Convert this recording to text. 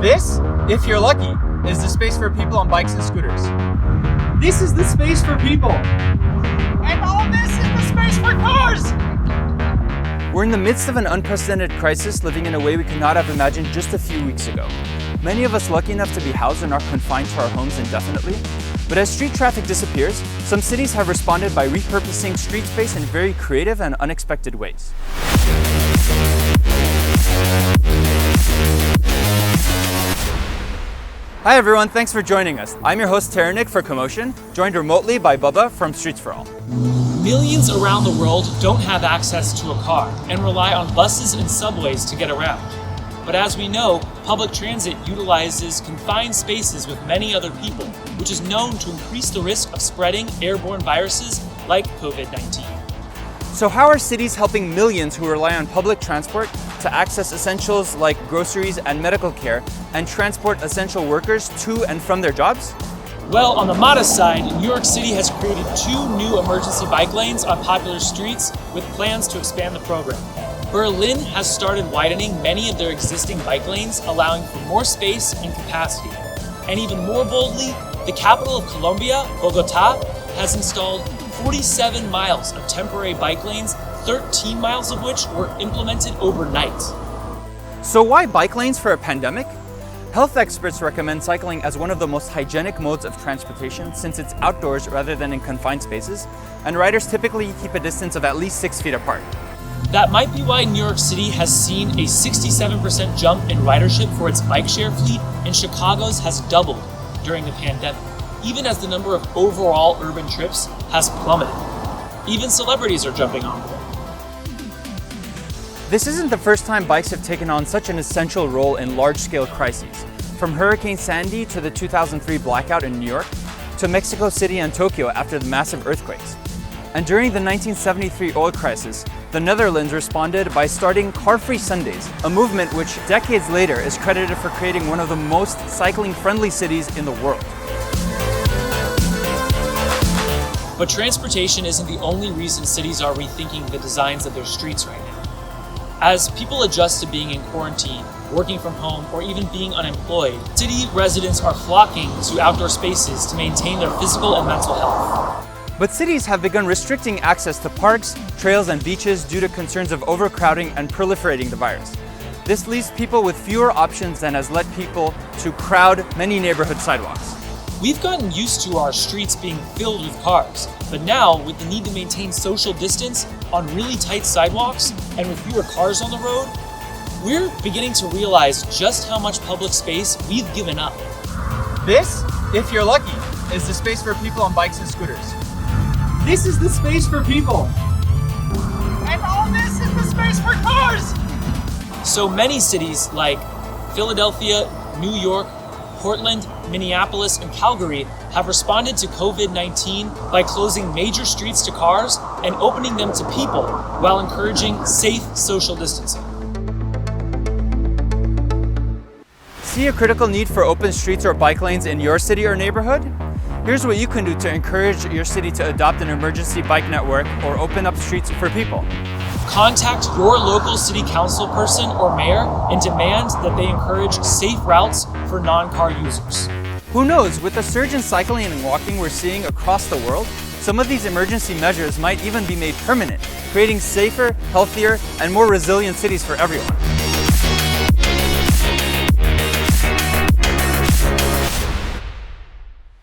This, if you're lucky, is the space for people on bikes and scooters. This is the space for people. And all this is the space for cars! We're in the midst of an unprecedented crisis, living in a way we could not have imagined just a few weeks ago. Many of us lucky enough to be housed and are confined to our homes indefinitely. But as street traffic disappears, some cities have responded by repurposing street space in very creative and unexpected ways. Hi everyone, thanks for joining us. I'm your host Terenig for CoMotion, joined remotely by Bubba from Streets for All. Millions around the world don't have access to a car and rely on buses and subways to get around. But as we know, public transit utilizes confined spaces with many other people, which is known to increase the risk of spreading airborne viruses like COVID-19. So how are cities helping millions who rely on public transport to access essentials like groceries and medical care and transport essential workers to and from their jobs? Well, on the modest side, New York City has created 2 new emergency bike lanes on popular streets with plans to expand the program. Berlin has started widening many of their existing bike lanes, allowing for more space and capacity. And even more boldly, the capital of Colombia, Bogota, has installed 47 miles of temporary bike lanes, 13 miles of which were implemented overnight. So why bike lanes for a pandemic? Health experts recommend cycling as one of the most hygienic modes of transportation since it's outdoors rather than in confined spaces, and riders typically keep a distance of at least 6 feet apart. That might be why New York City has seen a 67% jump in ridership for its bike share fleet, and Chicago's has doubled during the pandemic, even as the number of overall urban trips has plummeted. Even celebrities are jumping on board. This isn't the first time bikes have taken on such an essential role in large-scale crises. From Hurricane Sandy to the 2003 blackout in New York, to Mexico City and Tokyo after the massive earthquakes. And during the 1973 oil crisis, the Netherlands responded by starting Car-Free Sundays, a movement which decades later is credited for creating one of the most cycling-friendly cities in the world. But transportation isn't the only reason cities are rethinking the designs of their streets right now. As people adjust to being in quarantine, working from home, or even being unemployed, city residents are flocking to outdoor spaces to maintain their physical and mental health. But cities have begun restricting access to parks, trails, and beaches due to concerns of overcrowding and proliferating the virus. This leaves people with fewer options and has led people to crowd many neighborhood sidewalks. We've gotten used to our streets being filled with cars, but now with the need to maintain social distance on really tight sidewalks and with fewer cars on the road, we're beginning to realize just how much public space we've given up. This, if you're lucky, is the space for people on bikes and scooters. This is the space for people. And all this is the space for cars! So many cities like Philadelphia, New York, Portland, Minneapolis, and Calgary have responded to COVID-19 by closing major streets to cars and opening them to people while encouraging safe social distancing. See a critical need for open streets or bike lanes in your city or neighborhood? Here's what you can do to encourage your city to adopt an emergency bike network or open up streets for people. Contact your local city council person or mayor and demand that they encourage safe routes for non-car users. Who knows, with the surge in cycling and walking we're seeing across the world, some of these emergency measures might even be made permanent, creating safer, healthier, and more resilient cities for everyone.